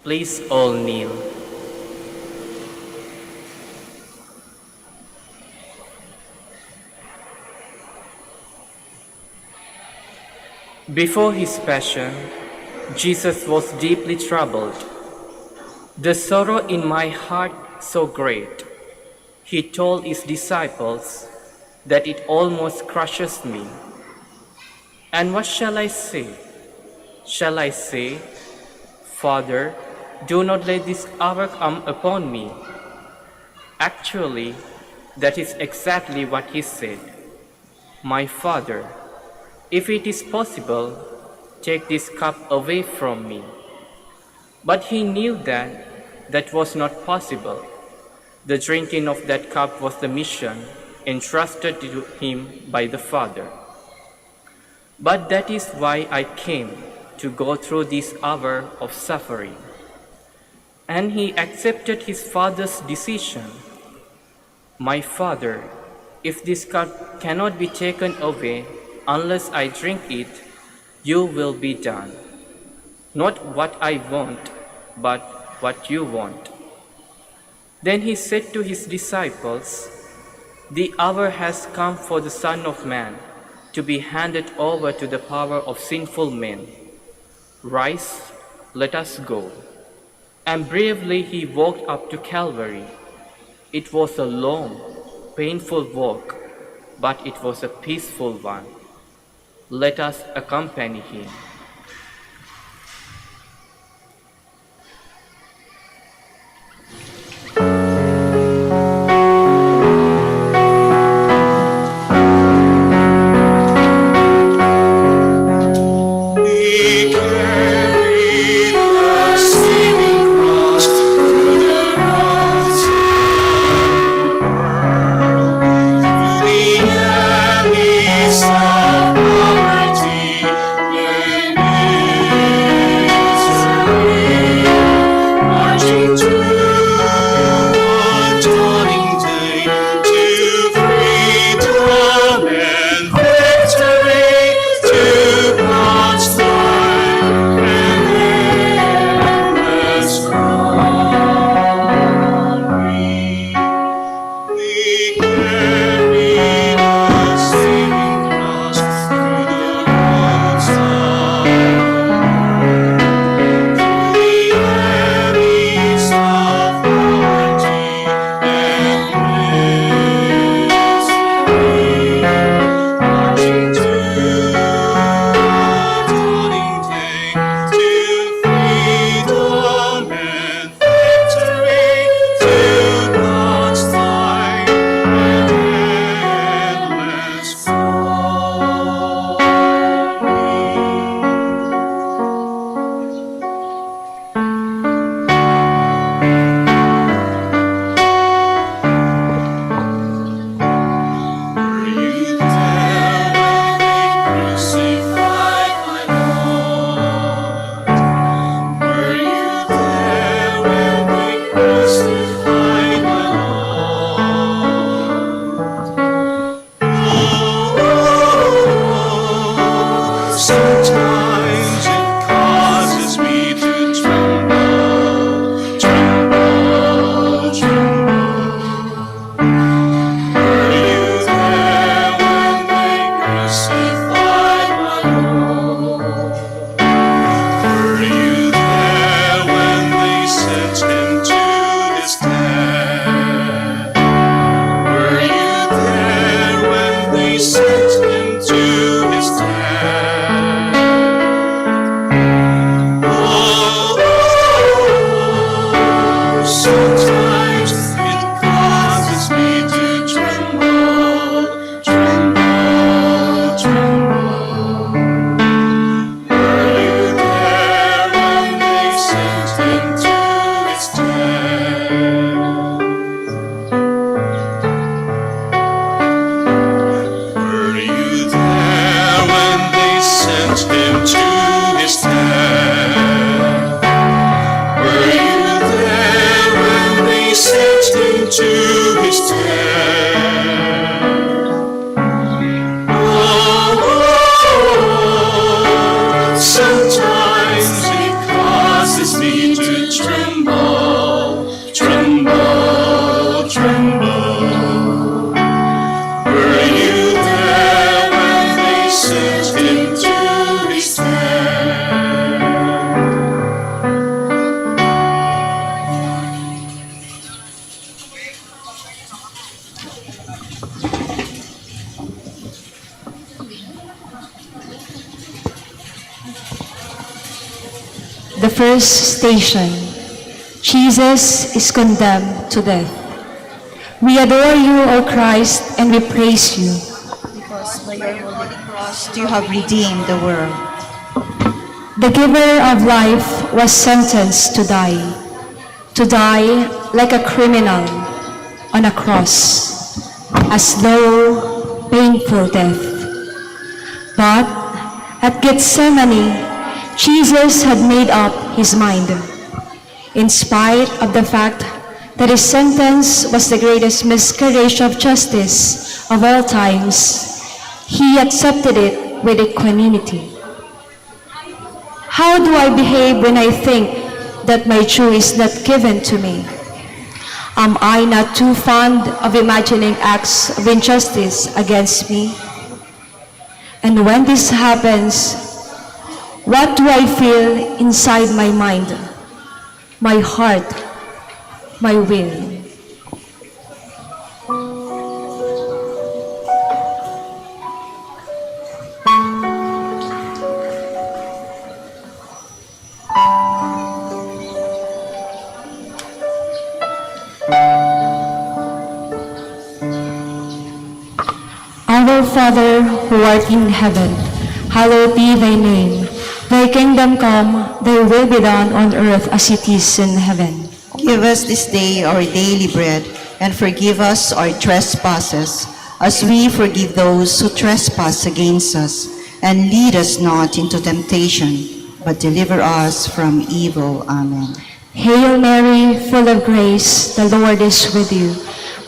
Please all kneel. Before his passion, Jesus was deeply troubled. The sorrow in my heart so great, he told his disciples, that it almost crushes me. And what shall I say? Shall I say, Father, do not let this hour come upon me? Actually, that is exactly what he said. My Father, if it is possible, take this cup away from me. But he knew that that was not possible. The drinking of that cup was the mission entrusted to him by the Father. But that is why I came, to go through this hour of suffering. And he accepted his Father's decision. My Father, if this cup cannot be taken away unless I drink it, your will be done. Not what I want, but what you want. Then he said to his disciples, the hour has come for the Son of Man to be handed over to the power of sinful men. Rise, let us go. And bravely he walked up to Calvary. It was a long, painful walk, but it was a peaceful one. Let us accompany him. The enemies of poverty, The first station, Jesus is condemned to death. We adore you, O Christ, and we praise you. Because by your holy cross you have redeemed the world. The giver of life was sentenced to die like a criminal on a cross, a slow, painful death. But at Gethsemane, Jesus had made up his mind. In spite of the fact that his sentence was the greatest miscarriage of justice of all times, he accepted it with equanimity. How do I behave when I think that my due is not given to me? Am I not too fond of imagining acts of injustice against me? And when this happens, what do I feel inside my mind, my heart, my will? Our Father, who art in heaven, hallowed be thy name. Thy kingdom come, thy will be done on earth as it is in heaven. Give us this day our daily bread, and forgive us our trespasses, as we forgive those who trespass against us. And lead us not into temptation, but deliver us from evil. Amen. Hail Mary, full of grace, the Lord is with you.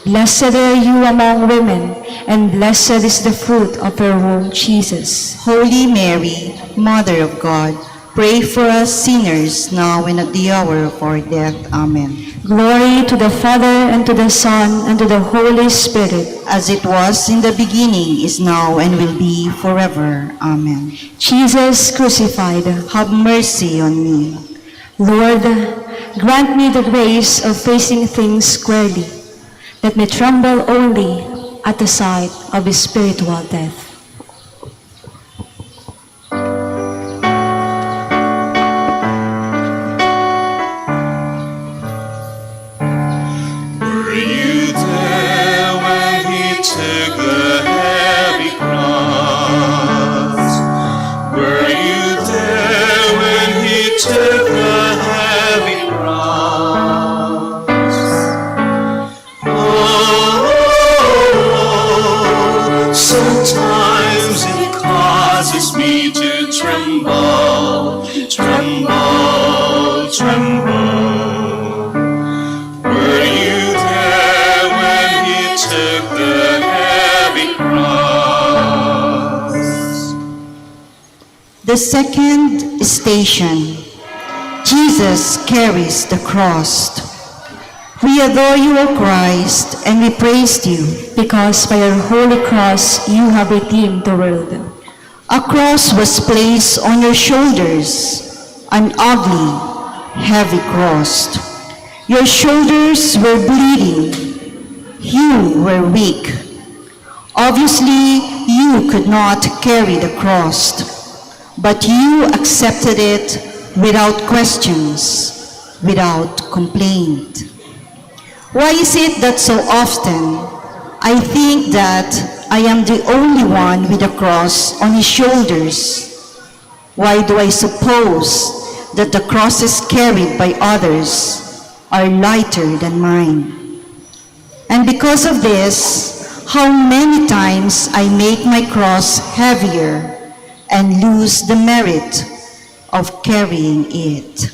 Blessed are you among women, and blessed is the fruit of your womb, Jesus. Holy Mary, Mother of God, pray for us sinners, now and at the hour of our death. Amen. Glory to the Father, and to the Son, and to the Holy Spirit. As it was in the beginning, is now, and will be forever. Amen. Jesus crucified, Have mercy on me. Lord, grant me the grace of facing things squarely, that may tremble only at the sight of his spiritual death. Were you there when he took the heavy cross? Were you there when he took the heavy cross? Sometimes it causes me to tremble, tremble, tremble. Were you there when he took the heavy cross? The second station, Jesus carries the cross. We adore you, O Christ, and we praise you. Because by your holy cross you have redeemed the world. A cross was placed on your shoulders, an ugly, heavy cross. Your shoulders were bleeding. You were weak. Obviously, you could not carry the cross, but you accepted it without questions, without complaint. Why is it that so often I think that I am the only one with a cross on his shoulders? Why do I suppose that the crosses carried by others are lighter than mine? And because of this, how many times I make my cross heavier and lose the merit of carrying it.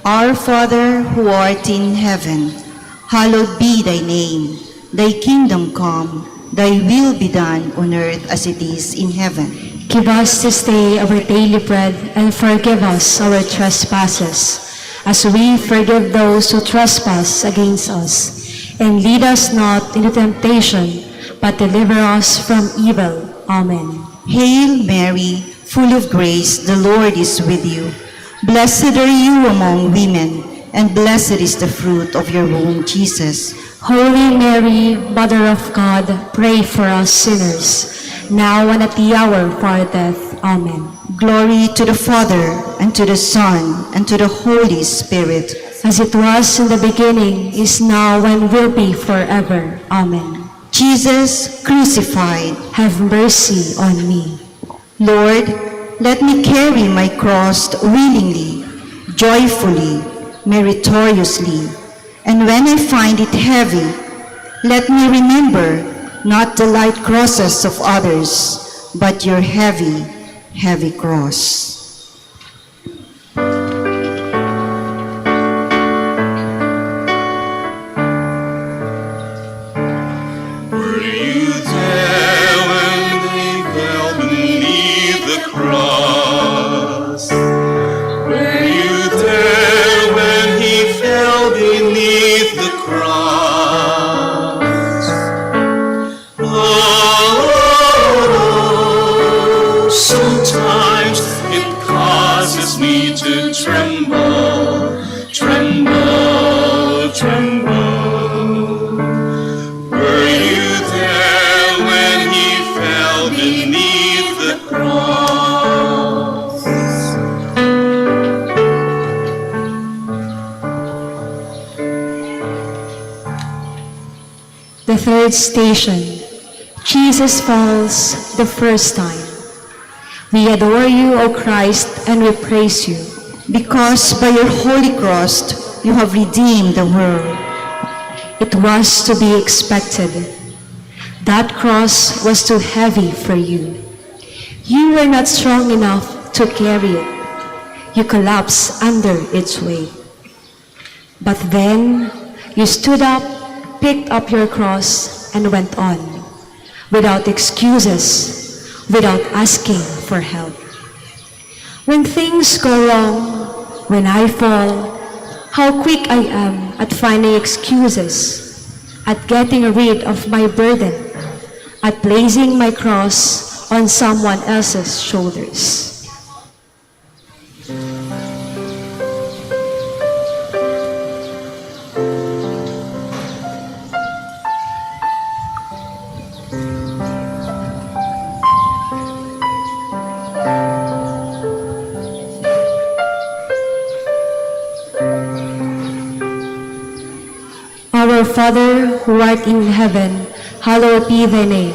Our Father, who art in heaven, hallowed be thy name. Thy kingdom come, thy will be done on earth as it is in heaven. Give us this day our daily bread, and forgive us our trespasses, as we forgive those who trespass against us. And lead us not into temptation, but deliver us from evil. Amen. Hail Mary, full of grace, the Lord is with you. Blessed are you among women, and blessed is the fruit of your womb, Jesus. Holy Mary, Mother of God, pray for us sinners, now and at the hour of our death. Amen. Glory to the Father, and to the Son, and to the Holy Spirit. As it was in the beginning, is now, and will be forever. Amen. Jesus crucified, Have mercy on me. Lord, let me carry my cross willingly, joyfully, meritoriously, and when I find it heavy, let me remember not the light crosses of others, but your heavy, heavy cross. Were you there when they fell beneath the cross? Were you there when he fell beneath the cross? Oh, sometimes it causes me to tremble, tremble, tremble. Were you there when he fell beneath the cross? The third station, Jesus falls the first time. We adore you, O Christ, and we praise you. Because by your holy cross you have redeemed the world. It was to be expected. That cross was too heavy for you. You were not strong enough to carry it. You collapsed under its weight. But then you stood up, picked up your cross, and went on, without excuses, without asking for help. When things go wrong, when I fall, how quick I am at finding excuses, at getting rid of my burden, at placing my cross on someone else's shoulders. Our Father, who art in heaven, hallowed be thy name.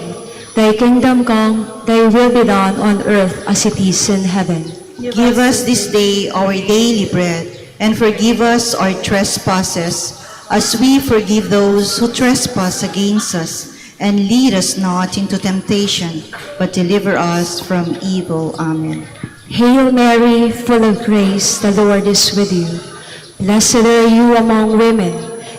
Thy kingdom come, thy will be done on earth as it is in heaven. Give us this day our daily bread, and forgive us our trespasses, as we forgive those who trespass against us. And lead us not into temptation, but deliver us from evil. Amen. Hail Mary, full of grace, the Lord is with you. Blessed are you among women,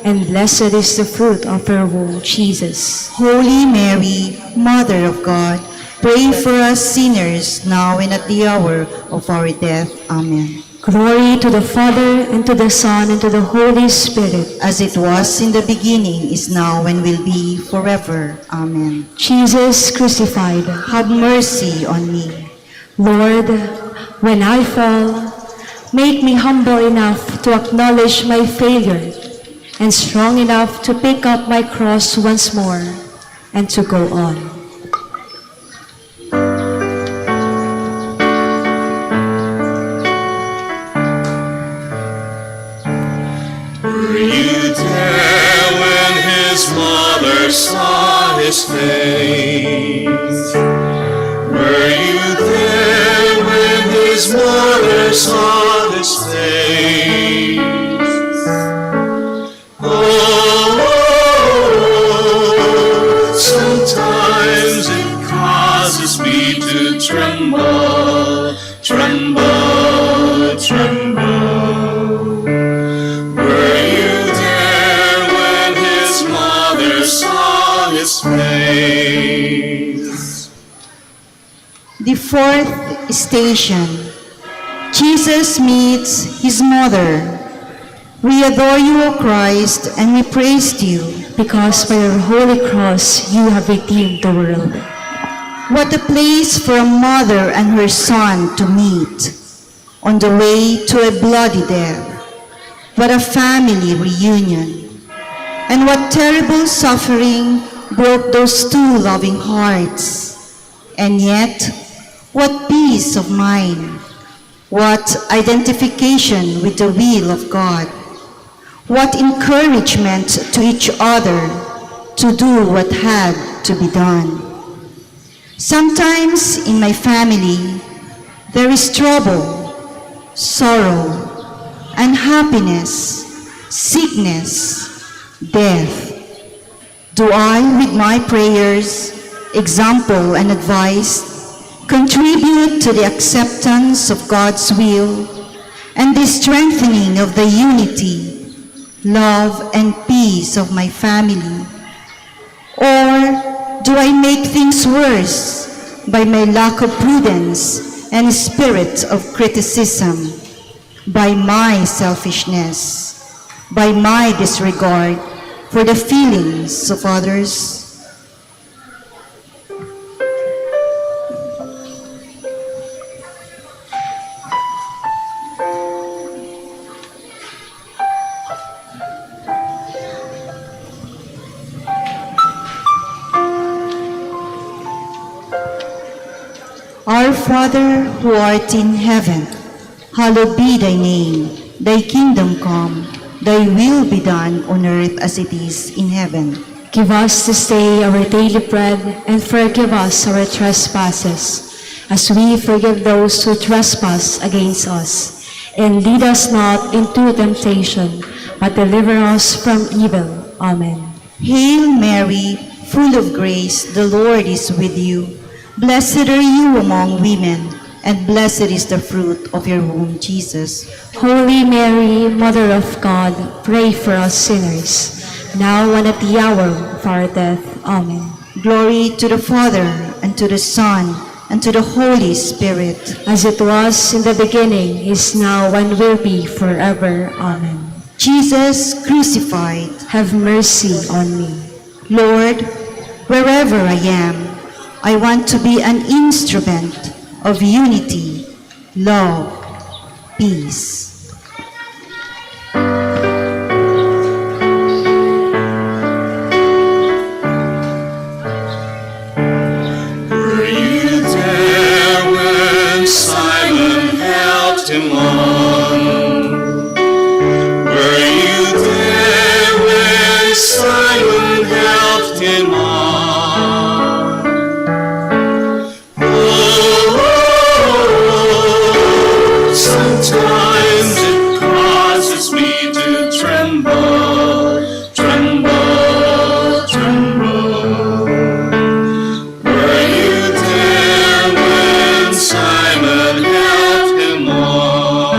and blessed is the fruit of your womb, Jesus. Holy Mary, Mother of God, pray for us sinners, now and at the hour of our death. Amen. Glory to the Father, and to the Son, and to the Holy Spirit. As it was in the beginning, is now, and will be forever. Amen. Jesus crucified. Have mercy on me. Lord, when I fall, make me humble enough to acknowledge my failure, and strong enough to pick up my cross once more and to go on. Were you there when his mother saw his face? Were you there when his mother saw his face? Oh, sometimes it causes me to tremble, tremble, tremble. Were you there when his mother saw his face? The fourth station, Jesus meets his mother. We adore you, O Christ, and we praise you. Because by your holy cross you have redeemed the world. What a place for a mother and her son to meet on the way to a bloody death. What a family reunion. And what terrible suffering broke those two loving hearts. And yet, what peace of mind. What identification with the will of God. What encouragement to each other to do what had to be done. Sometimes in my family, there is trouble, sorrow, unhappiness, sickness, death. Do I, with my prayers, example, and advice, contribute to the acceptance of God's will and the strengthening of the unity, love, and peace of my family? Or do I make things worse by my lack of prudence and spirit of criticism, by my selfishness, by my disregard for the feelings of others? Our Father, who art in heaven, hallowed be thy name. Thy kingdom come, thy will be done on earth as it is in heaven. Give us this day our daily bread, and forgive us our trespasses, as we forgive those who trespass against us. And lead us not into temptation, but deliver us from evil. Amen. Hail Mary, full of grace, the Lord is with you. Blessed are you among women, and blessed is the fruit of your womb, Jesus. Holy Mary, Mother of God, pray for us sinners, now and at the hour of our death. Amen. Glory to the Father, and to the Son, and to the Holy Spirit. As it was in the beginning, is now, and will be forever. Amen. Jesus crucified, Have mercy on me. Lord, wherever I am, I want to be an instrument of unity, love, peace. Were you there when Simon helped him on? Were you there when Simon helped him on? Sometimes it causes me to tremble, tremble, tremble. Were you there when Simon helped him on?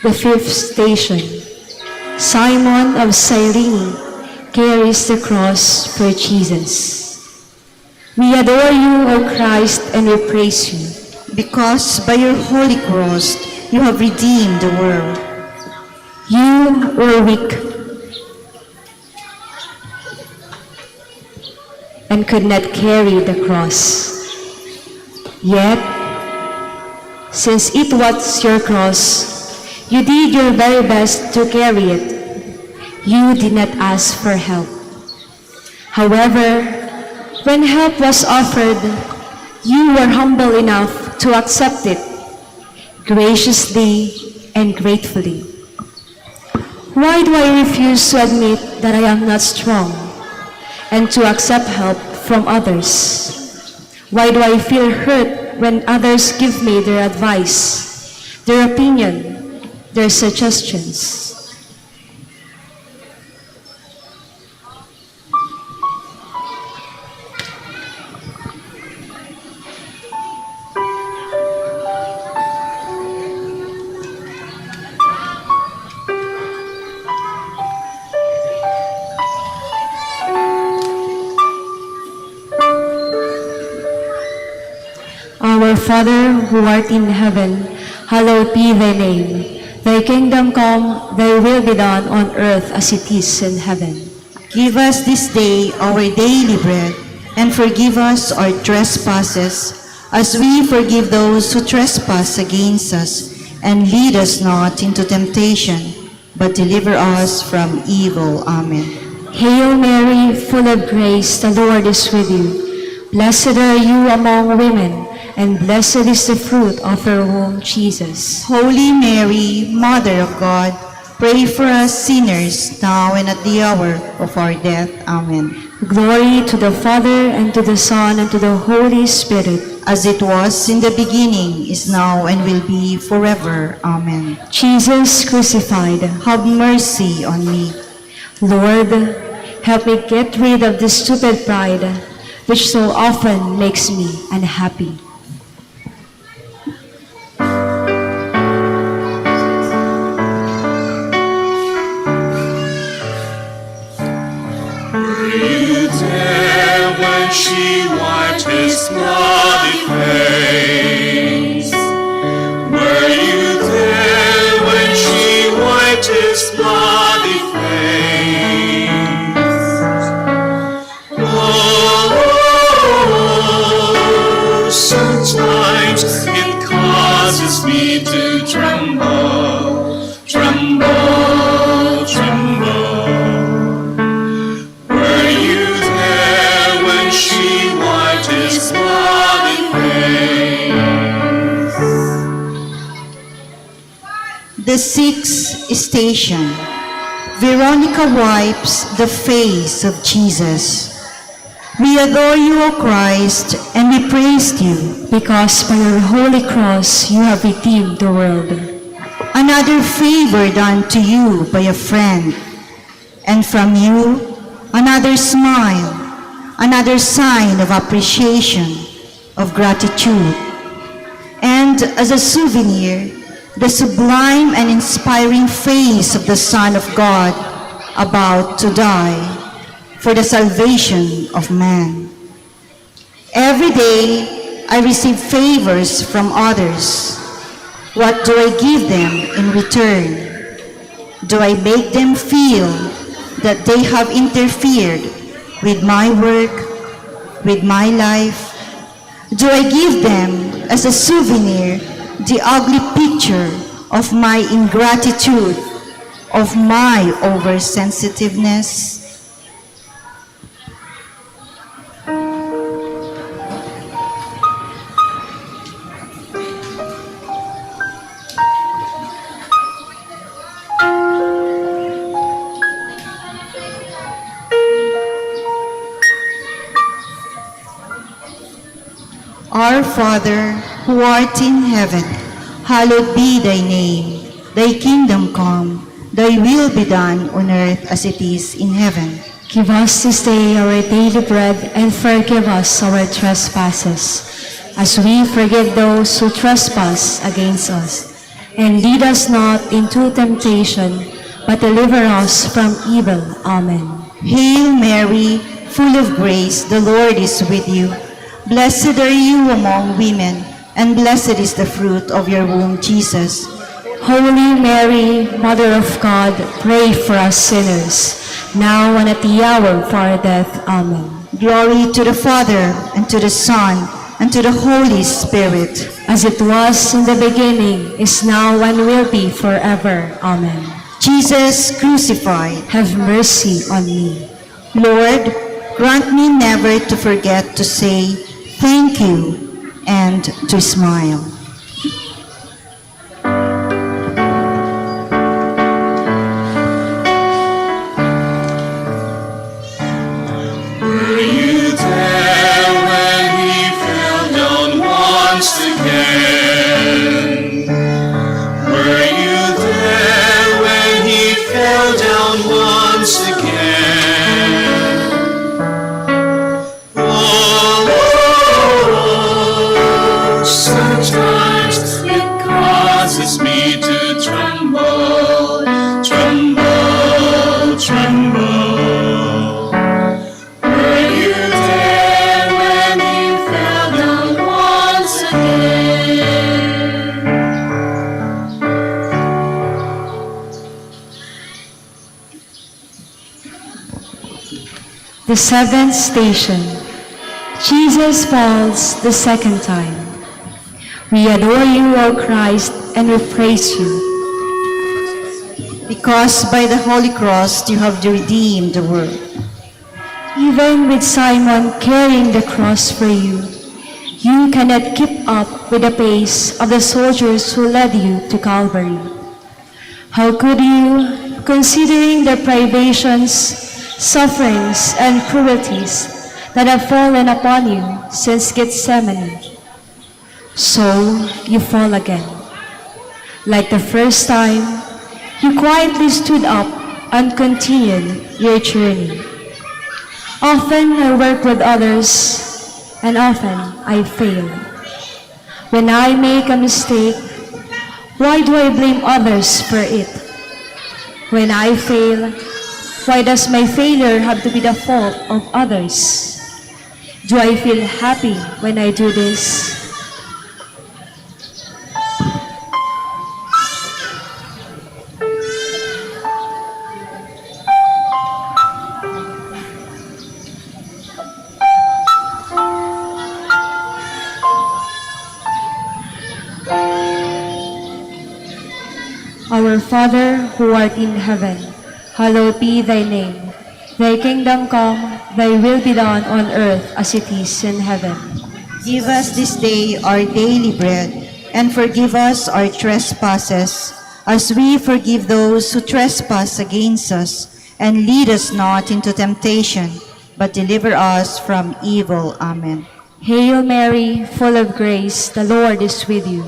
The fifth station. Simon of Cyrene carries the cross for Jesus. We adore you, O Christ, and we praise you. Because by your holy cross you have redeemed the world. You were weak and could not carry the cross. Yet, since it was your cross, you did your very best to carry it. You did not ask for help. However, when help was offered, you were humble enough to accept it, graciously and gratefully. Why do I refuse to admit that I am not strong and to accept help from others? Why do I feel hurt when others give me their advice, their opinion, their suggestions? Our Father, who art in heaven, Hallowed be thy name. Thy kingdom come, thy will be done on earth as it is in heaven. Give us this day our daily bread, and forgive us our trespasses, as we forgive those who trespass against us. And lead us not into temptation, but deliver us from evil. Amen. Hail Mary, full of grace, the Lord is with you. Blessed are you among women, and blessed is the fruit of your womb, Jesus. Holy Mary, Mother of God, pray for us sinners, now and at the hour of our death. Amen. Glory to the Father, and to the Son, and to the Holy Spirit. As it was in the beginning, is now, and will be forever. Amen. Jesus crucified, Have mercy on me. Lord, help me get rid of this stupid pride, which so often makes me unhappy. When she wiped his bloody face? Were you there when she wiped his bloody face? Oh, sometimes it causes me to tremble, tremble, tremble. The sixth station. Veronica wipes the face of Jesus. We adore you, O Christ, and we praise you, Because by your holy cross you have redeemed the world. another favor done to you by a friend, and from you another smile, another sign of appreciation, of gratitude, and as a souvenir, the sublime and inspiring face of the Son of God about to die for the salvation of man. Every day I receive favors from others. What do I give them in return? Do I make them feel that they have interfered with my work, with my life? Do I give them as a souvenir the ugly picture of my ingratitude, of my oversensitiveness? Our Father, who art in heaven, hallowed be thy name. Thy kingdom come, thy will be done on earth as it is in heaven. Give us this day our daily bread, and forgive us our trespasses, as we forgive those who trespass against us. And lead us not into temptation, but deliver us from evil. Amen. Hail Mary, full of grace, the Lord is with you. Blessed are you among women, and blessed is the fruit of your womb, Jesus. Holy Mary, Mother of God, pray for us sinners, now and at the hour of our death. Amen. Glory to the Father, and to the Son, and to the Holy Spirit. As it was in the beginning, is now, and will be forever. Amen. Jesus crucified. Have mercy on me. Lord, grant me never to forget to say thank you and to smile. Were you there when he fell down once again? Were you there when he fell down once again? Oh, sometimes it causes me to tremble, tremble, tremble. Were you there when he fell down once again? The seventh station. Jesus falls the second time. We adore you, O Christ, and we praise you. Because by the Holy Cross you have redeemed the world. Even with Simon carrying the cross for you, you cannot keep up with the pace of the soldiers who led you to Calvary. How could you, considering the privations, sufferings, and cruelties that have fallen upon you since Gethsemane? So you fall again. Like the first time, you quietly stood up and continued your journey. Often I work with others, and often I fail. When I make a mistake, why do I blame others for it? When I fail, why does my failure have to be the fault of others? Do I feel happy when I do this? Our Father, who art in heaven, hallowed be thy name. Thy kingdom come, thy will be done on earth as it is in heaven. Give us this day our daily bread, and forgive us our trespasses, as we forgive those who trespass against us. And lead us not into temptation, but deliver us from evil. Amen. Hail Mary, full of grace, the Lord is with you.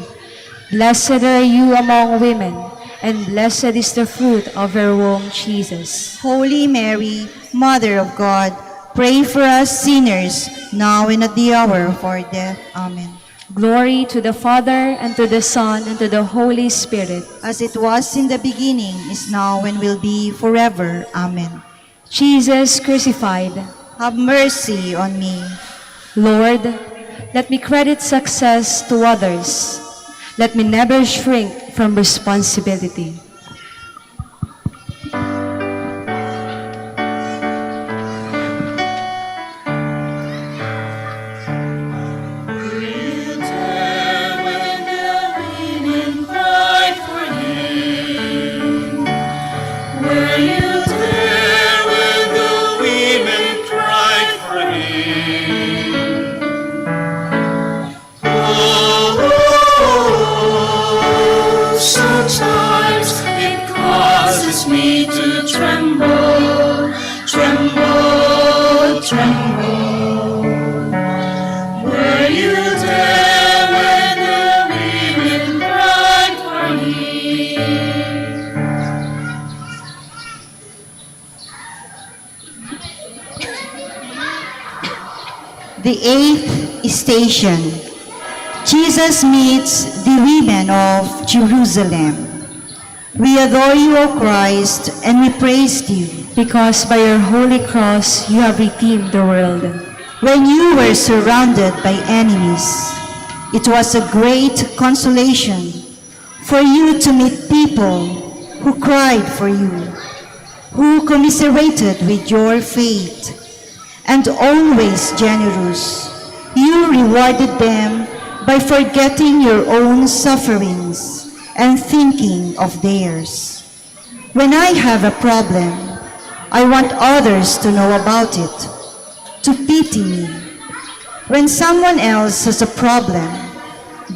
Blessed are you among women, and blessed is the fruit of your womb, Jesus. Holy Mary, Mother of God, pray for us sinners, now and at the hour of our death. Amen. Glory to the Father, and to the Son, and to the Holy Spirit. As it was in the beginning, is now, and will be forever. Amen. Jesus crucified. Have mercy on me. Lord, let me credit success to others. Let me never shrink from responsibility. Sometimes it causes me to tremble, tremble, tremble. Were you there when the women cried for me? The eighth station. Jesus meets the women of Jerusalem. We adore you, O Christ, and we praise you. Because by your holy cross you have redeemed the world. When you were surrounded by enemies, it was a great consolation for you to meet people who cried for you, who commiserated with your fate, and always generous. You rewarded them by forgetting your own sufferings and thinking of theirs. When I have a problem, I want others to know about it, to pity me. When someone else has a problem,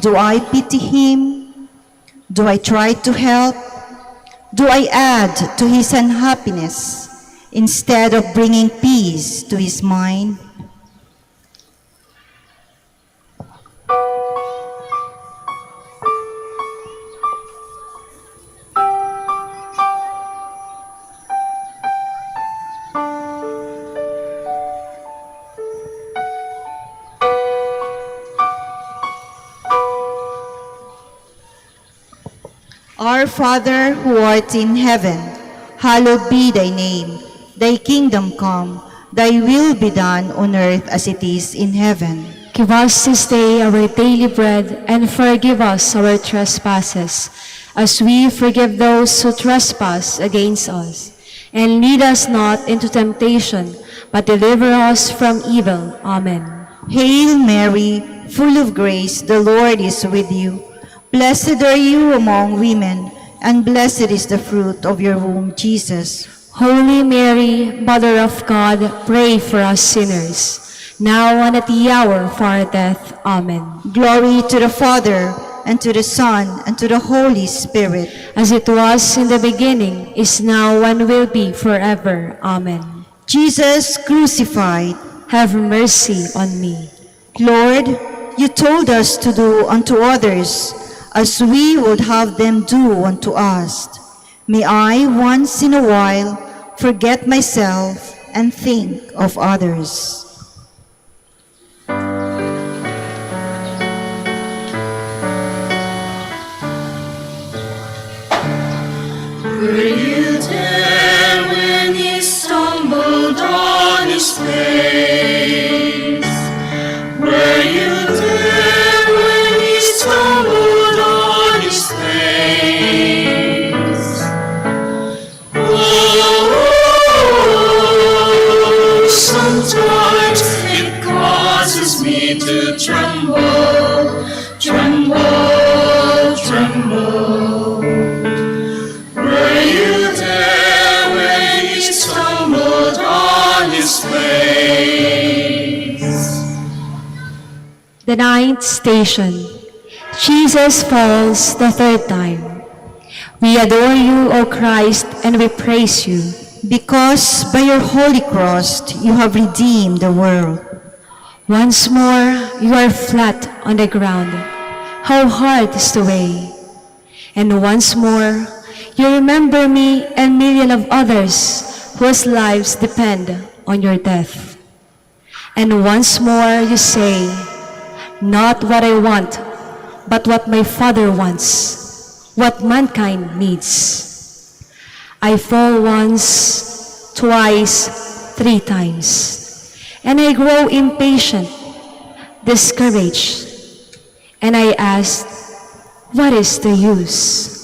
do I pity him? Do I try to help? Do I add to his unhappiness instead of bringing peace to his mind? Our Father, who art in heaven, hallowed be thy name. Thy kingdom come, thy will be done on earth as it is in heaven. Give us this day our daily bread, and forgive us our trespasses, as we forgive those who trespass against us. And lead us not into temptation, but deliver us from evil. Amen. Hail Mary, full of grace, the Lord is with you. Blessed are you among women, and blessed is the fruit of your womb, Jesus. Holy Mary, Mother of God, pray for us sinners, now and at the hour of our death. Amen. Glory to the Father, and to the Son, and to the Holy Spirit. As it was in the beginning, is now, and will be forever. Amen. Jesus crucified. Have mercy on me. Lord, you told us to do unto others as we would have them do unto us. May I once in a while forget myself and think of others. Were you there when he stumbled on his face? Were you there when he stumbled on his face? Oh, sometimes it causes me to tremble, tremble, tremble. Were you there when he stumbled on his face? The ninth station. Jesus falls the third time. We adore you, O Christ, and we praise you, Because by your holy cross you have redeemed the world. once more, you are flat on the ground. How hard is the way. And once more, you remember me and millions of others whose lives depend on your death. And once more, you say, not what I want, but what my Father wants, what mankind needs. I fall once, twice, 3 times, and I grow impatient, discouraged, and I ask, what is the use?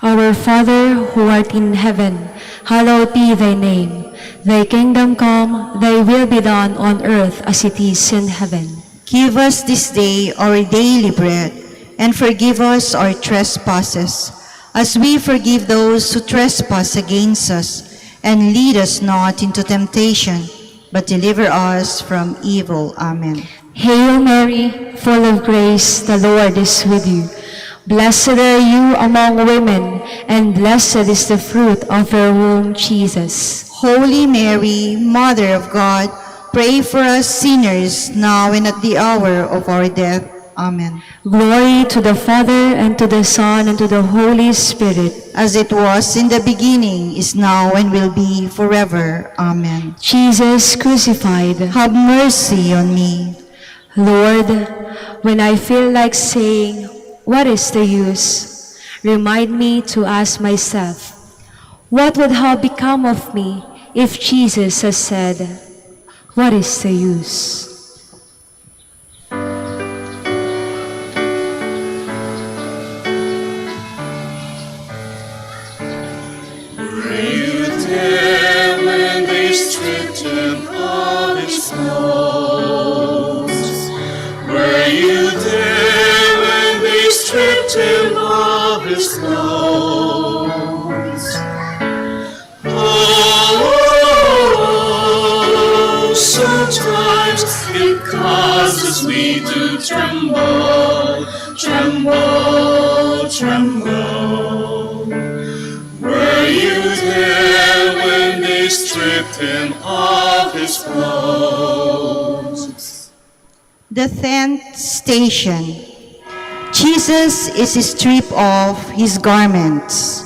Our Father, who art in heaven, hallowed be thy name. Thy kingdom come, thy will be done on earth as it is in heaven. Give us this day our daily bread, and forgive us our trespasses, as we forgive those who trespass against us. And lead us not into temptation, but deliver us from evil. Amen. Hail Mary, full of grace, the Lord is with you. Blessed are you among women, and blessed is the fruit of your womb, Jesus. Holy Mary, Mother of God, pray for us sinners, now and at the hour of our death. Amen. Glory to the Father, and to the Son, and to the Holy Spirit. As it was in the beginning, is now, and will be forever. Amen. Jesus crucified. Have mercy on me. Lord, when I feel like saying, what is the use? Remind me to ask myself, what would have become of me if Jesus has said, what is the use? Were you there when they stripped him of his clothes? Were you there when they stripped him of his clothes? Oh, sometimes it causes me to tremble, tremble, tremble. Were you there when they stripped him of his clothes? The 10th station. Jesus is stripped of his garments.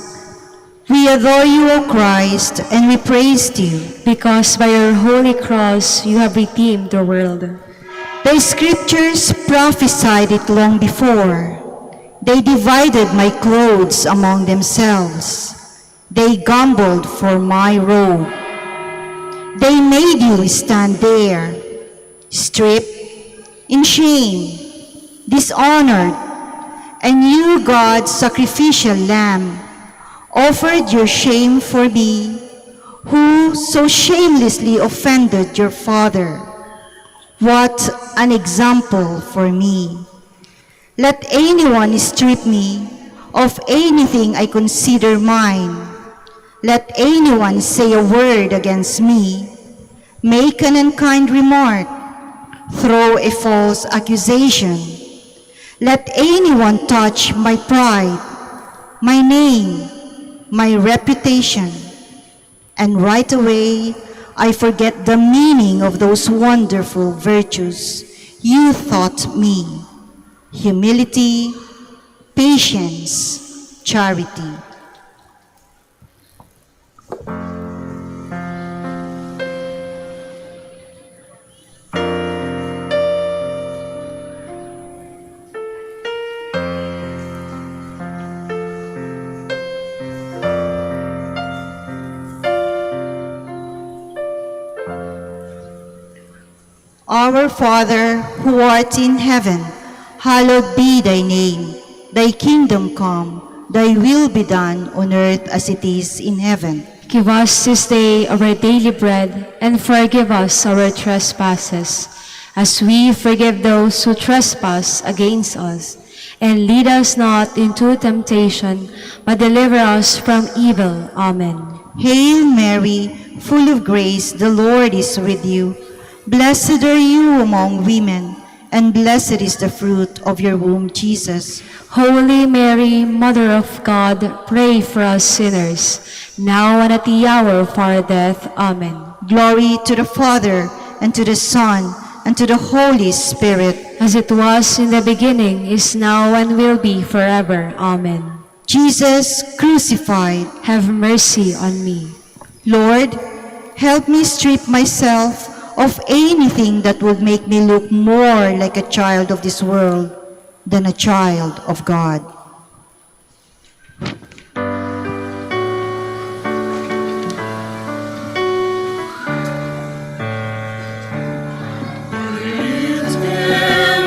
We adore you, O Christ, and we praise you. Because by your holy cross you have redeemed the world. The scriptures prophesied it long before. They divided my clothes among themselves. They gambled for my robe. They made you stand there, stripped, in shame, dishonored, and you, God's sacrificial lamb, offered your shame for me, who so shamelessly offended your Father. What an example for me! Let anyone strip me of anything I consider mine. Let anyone say a word against me, make an unkind remark, throw a false accusation. Let anyone touch my pride, my name, my reputation, and right away I forget the meaning of those wonderful virtues you taught me: humility, patience, charity. Our Father, who art in heaven, hallowed be thy name. Thy kingdom come, thy will be done on earth as it is in heaven. Give us this day our daily bread, and forgive us our trespasses, as we forgive those who trespass against us. And lead us not into temptation, but deliver us from evil. Amen. Hail Mary, full of grace, the Lord is with you. Blessed are you among women, and blessed is the fruit of your womb, Jesus. Holy Mary, Mother of God, pray for us sinners, now and at the hour of our death. Amen. Glory to the Father, and to the Son, and to the Holy Spirit. As it was in the beginning, is now, and will be forever. Amen. Jesus crucified, Have mercy on me. Lord, help me strip myself of anything that would make me look more like a child of this world than a child of God.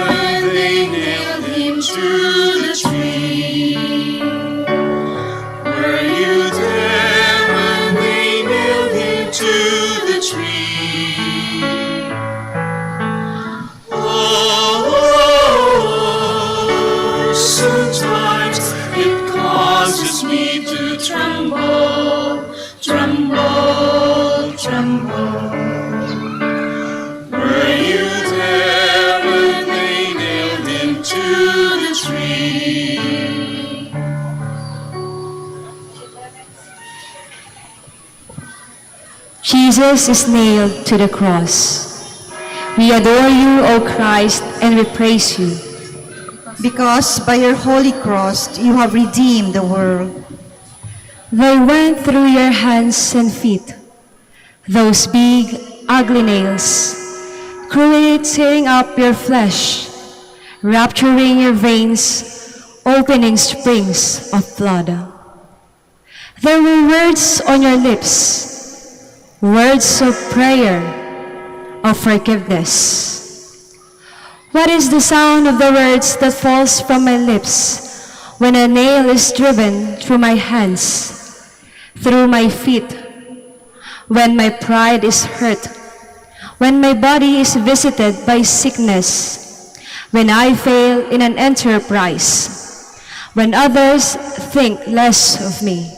When they nailed him to the tree, were you there when they nailed him to the tree? Sometimes it causes me to tremble, tremble, tremble. Were you there when they nailed him to the tree? Jesus is nailed to the cross. We adore you, O Christ, and we praise you. Because by your holy cross you have redeemed the world. They went through your hands and feet, those big, ugly nails, cruelly tearing up your flesh, rupturing your veins, opening springs of blood. There were words on your lips, words of prayer, of forgiveness. What is the sound of the words that falls from my lips when a nail is driven through my hands, through my feet, when my pride is hurt, when my body is visited by sickness, when I fail in an enterprise, when others think less of me?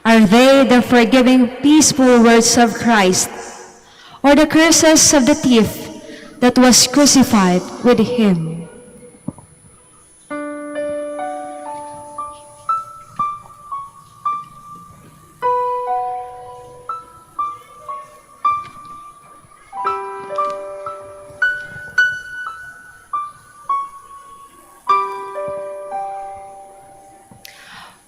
Are they the forgiving, peaceful words of Christ, or the curses of the thief that was crucified with him?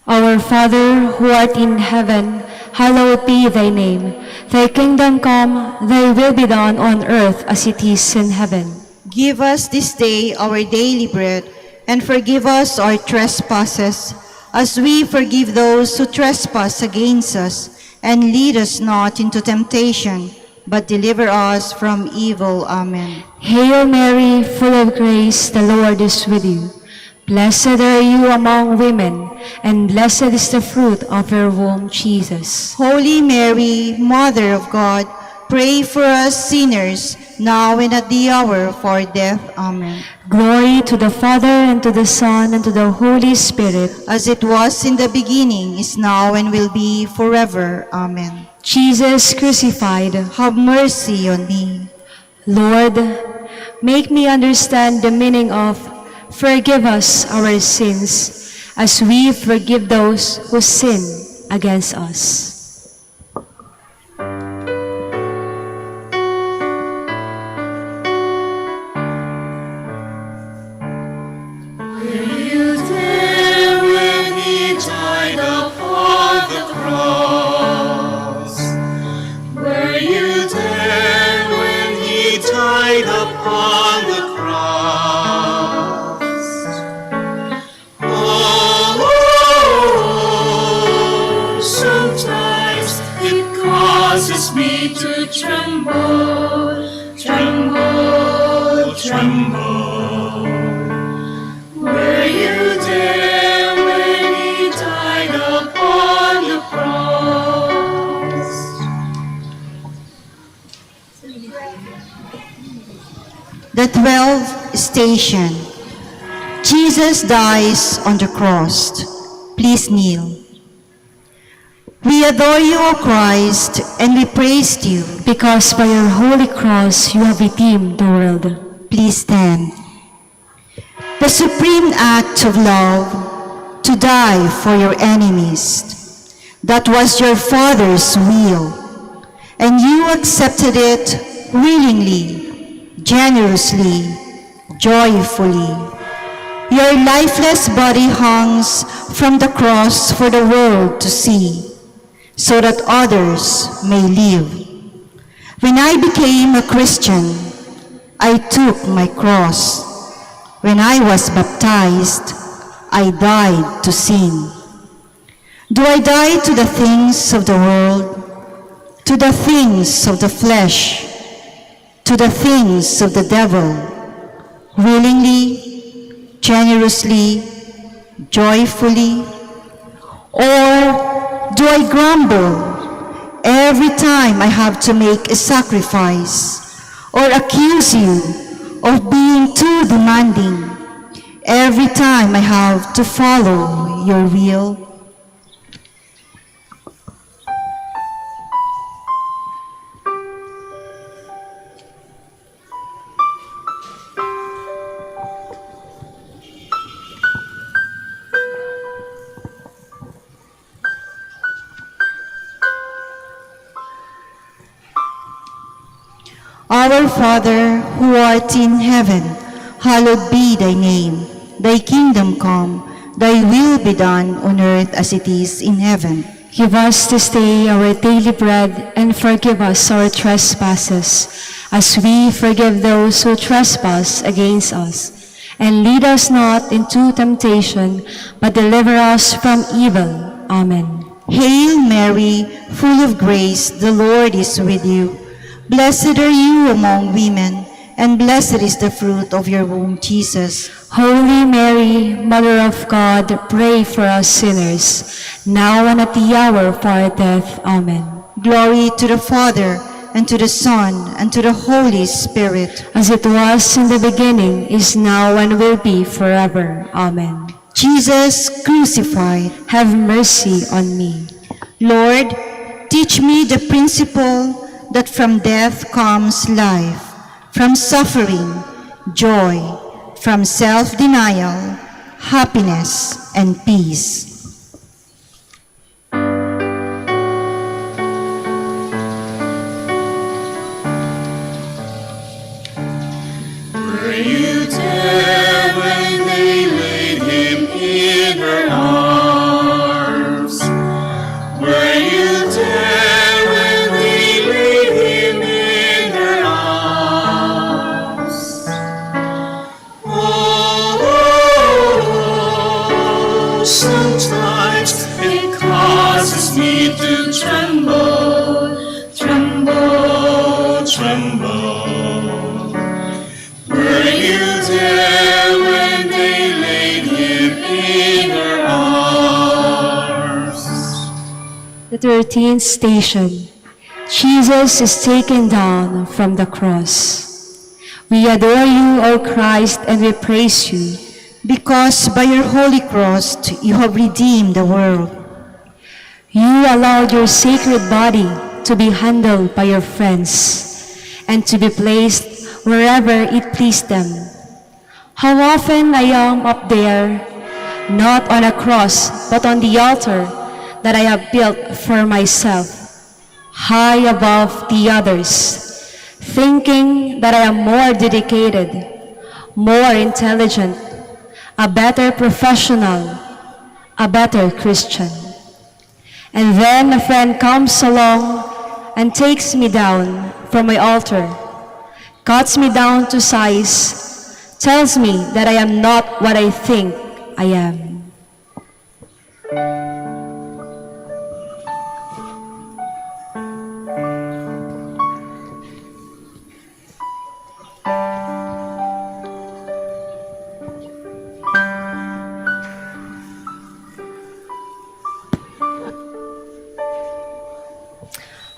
Our Father, who art in heaven, hallowed be thy name. Thy kingdom come, thy will be done on earth as it is in heaven. Give us this day our daily bread, and forgive us our trespasses, as we forgive those who trespass against us. And lead us not into temptation, but deliver us from evil. Amen. Hail Mary, full of grace, the Lord is with you. Blessed are you among women, and blessed is the fruit of your womb, Jesus. Holy Mary, Mother of God, pray for us sinners, now and at the hour of our death. Amen. Glory to the Father, and to the Son, and to the Holy Spirit. As it was in the beginning, is now, and will be forever. Amen. Jesus crucified, Have mercy on me. Lord, make me understand the meaning of forgive us our sins, as we forgive those who sin against us. Me to tremble, tremble, tremble. Were you there when he died upon the cross? The 12th station. Jesus dies on the cross. Please kneel. We adore you, O Christ, and we praise you. Because by your holy cross you have redeemed the world. Please stand. The supreme act of love, to die for your enemies, that was your Father's will, and you accepted it willingly, generously, joyfully. Your lifeless body hangs from the cross for the world to see, so that others may live. When I became a Christian, I took my cross. When I was baptized, I died to sin. Do I die to the things of the world, to the things of the flesh, to the things of the devil, willingly, generously, joyfully? Or do I grumble every time I have to make a sacrifice, or accuse you of being too demanding every time I have to follow your will? Our Father, who art in heaven, hallowed be thy name. Thy kingdom come, thy will be done on earth as it is in heaven. Give us this day our daily bread, and forgive us our trespasses, as we forgive those who trespass against us. And lead us not into temptation, but deliver us from evil. Amen. Hail Mary, full of grace, the Lord is with you. Blessed are you among women, and blessed is the fruit of your womb, Jesus. Holy Mary, Mother of God, pray for us sinners, now and at the hour of our death. Amen. Glory to the Father, and to the Son, and to the Holy Spirit. As it was in the beginning, is now, and will be forever. Amen. Jesus crucified, have mercy on me. Lord, teach me the principle that from death comes life, from suffering, joy, from self-denial, happiness, and peace. Were you there when they laid him in her arms? Were you there when they laid him in her arms? Oh, The 13th station. Jesus is taken down from the cross. We adore you, O Christ, and we praise you, because by your holy cross you have redeemed the world. You allowed your sacred body to be handled by your friends and to be placed wherever it pleased them. How often I am up there, not on a cross, but on the altar that I have built for myself, high above the others, thinking that I am more dedicated, more intelligent, a better professional, a better Christian. And then a friend comes along and takes me down from my altar, cuts me down to size, tells me that I am not what I think I am.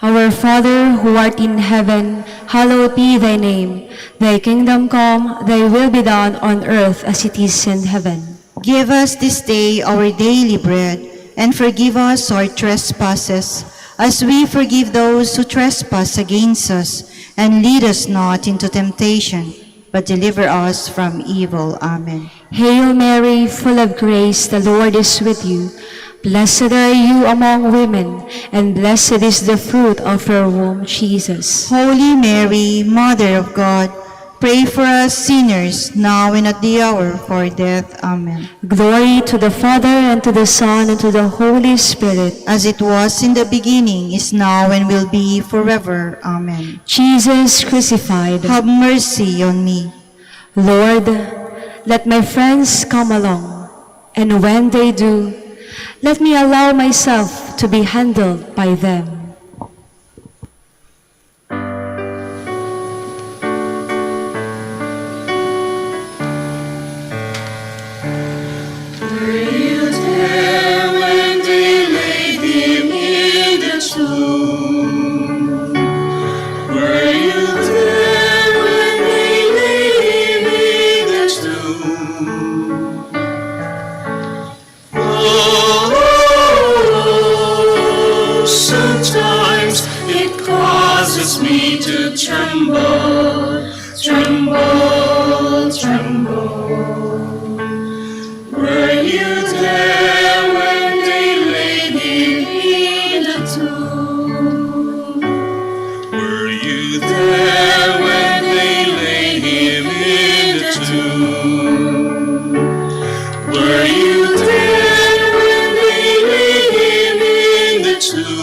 Our Father, who art in heaven, hallowed be thy name. Thy kingdom come, thy will be done on earth as it is in heaven. Give us this day our daily bread, and forgive us our trespasses, as we forgive those who trespass against us. And lead us not into temptation, but deliver us from evil. Amen. Hail Mary, full of grace, the Lord is with you. Blessed are you among women, and blessed is the fruit of your womb, Jesus. Holy Mary, Mother of God, pray for us sinners, now and at the hour of our death. Amen. Glory to the Father, and to the Son, and to the Holy Spirit. As it was in the beginning, is now, and will be forever. Amen. Jesus crucified. Have mercy on me. Lord, let my friends come along, and when they do, let me allow myself to be handled by them. Were you there when they laid him in the tomb? Were you there when they laid him in the tomb? Oh, sometimes it causes me to tremble, tremble, tremble. Were you there when they laid him in the tomb? Were you there when they laid him in the tomb? Were you there when they laid him in the tomb?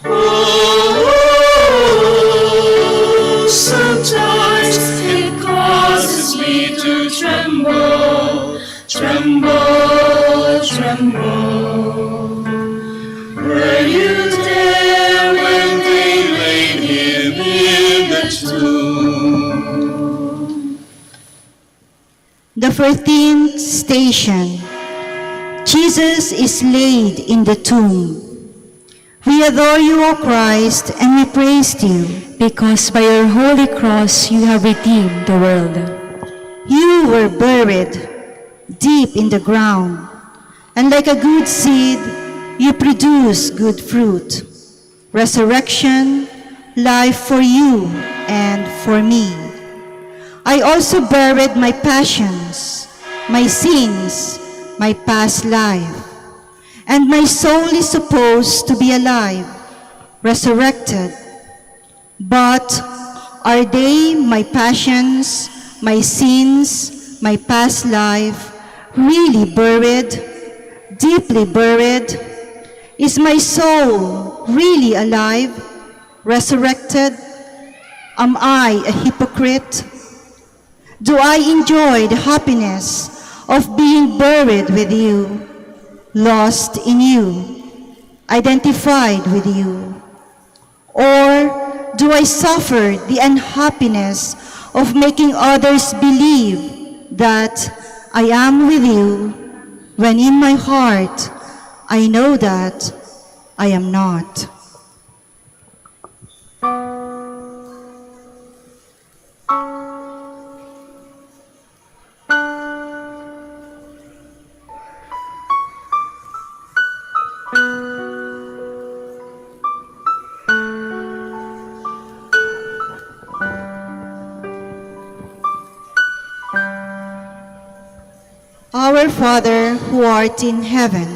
Oh, sometimes it causes me to tremble, tremble, tremble. Were you there when they laid him in the tomb? The 14th station. Jesus is laid in the tomb. We adore you, O Christ, and we praise you. Because by your holy cross you have redeemed the world. You were buried deep in the ground, and like a good seed, you produce good fruit. Resurrection, life for you and for me. I also buried my passions, my sins, my past life, and my soul is supposed to be alive, resurrected. But are they, my passions, my sins, my past life, really buried, deeply buried? Is my soul really alive, resurrected? Am I a hypocrite? Do I enjoy the happiness of being buried with you, lost in you, identified with you? Or do I suffer the unhappiness of making others believe that I am with you, when in my heart I know that I am not. Our Father, who art in heaven,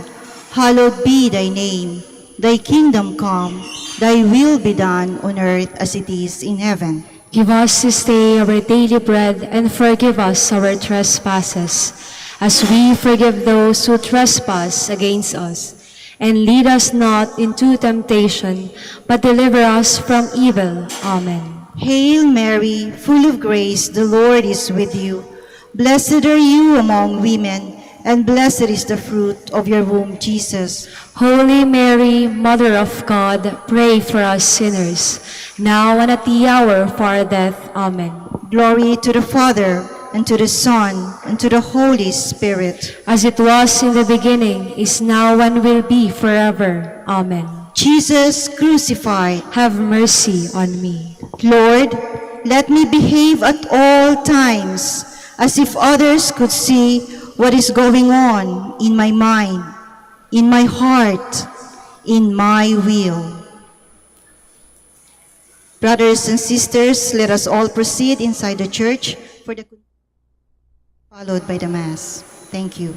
hallowed be thy name. Thy kingdom come, thy will be done on earth as it is in heaven. Give us this day our daily bread, and forgive us our trespasses, as we forgive those who trespass against us. And lead us not into temptation, but deliver us from evil. Amen. Hail Mary, full of grace, the Lord is with you. Blessed are you among women, and blessed is the fruit of your womb, Jesus. Holy Mary, Mother of God, pray for us sinners, now and at the hour of our death. Amen. Glory to the Father, and to the Son, and to the Holy Spirit. As it was in the beginning, is now, and will be forever. Amen. Jesus crucified. Have mercy on me. Lord, let me behave at all times as if others could see what is going on in my mind, in my heart, in my will. Brothers and sisters, let us all proceed inside the church for the followed by the Mass. Thank you.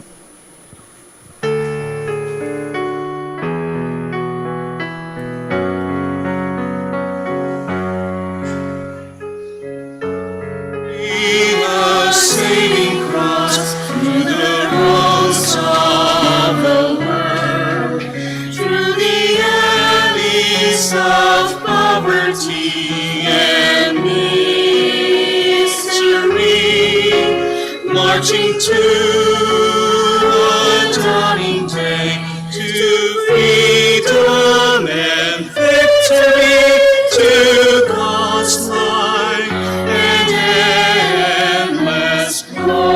The saving cross through the roads of the world, through the alleys of poverty and misery, marching to a dawning day, to freedom and victory, to God's light and endless glory.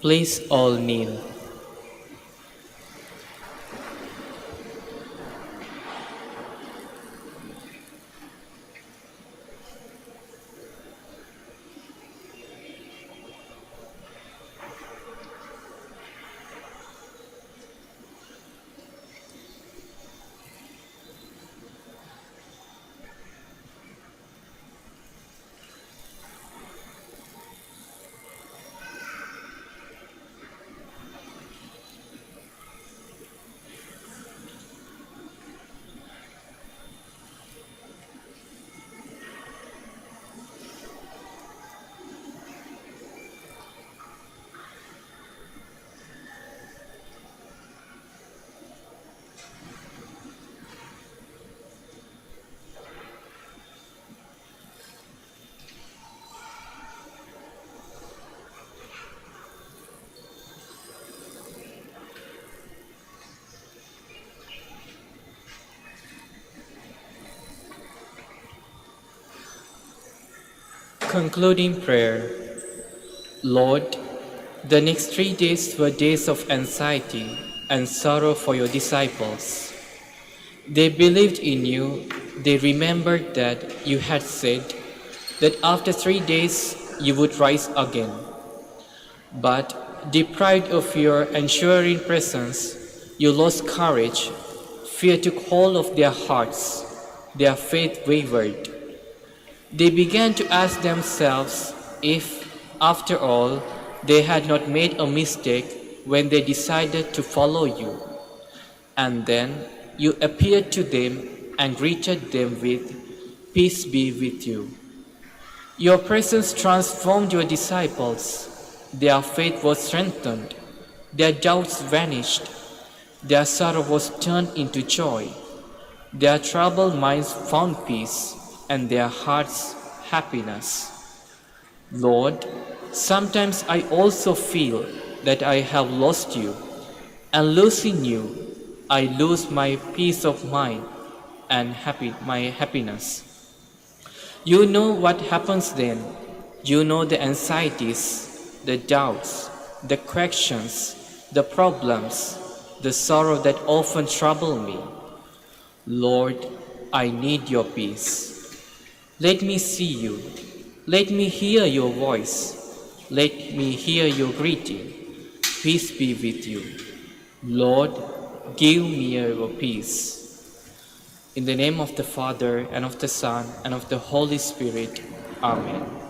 Please all kneel. Concluding prayer. Lord, the next 3 days were days of anxiety and sorrow for your disciples. They believed in you. They remembered that you had said that after 3 days you would rise again. But deprived of your ensuring presence, you lost courage. Fear took hold of their hearts. Their faith wavered. They began to ask themselves if, after all, they had not made a mistake when they decided to follow you. And then you appeared to them and greeted them with, "Peace be with you." Your presence transformed your disciples. Their faith was strengthened. Their doubts vanished. Their sorrow was turned into joy. Their troubled minds found peace, and their hearts happiness. Lord, sometimes I also feel that I have lost you, and losing you, I lose my peace of mind and my happiness. You know what happens then. You know the anxieties, the doubts, the questions, the problems, the sorrow that often trouble me. Lord, I need your peace. Let me see you. Let me hear your voice. Let me hear your greeting. Peace be with you. Lord, give me your peace. In the name of the Father, and of the Son, and of the Holy Spirit. Amen.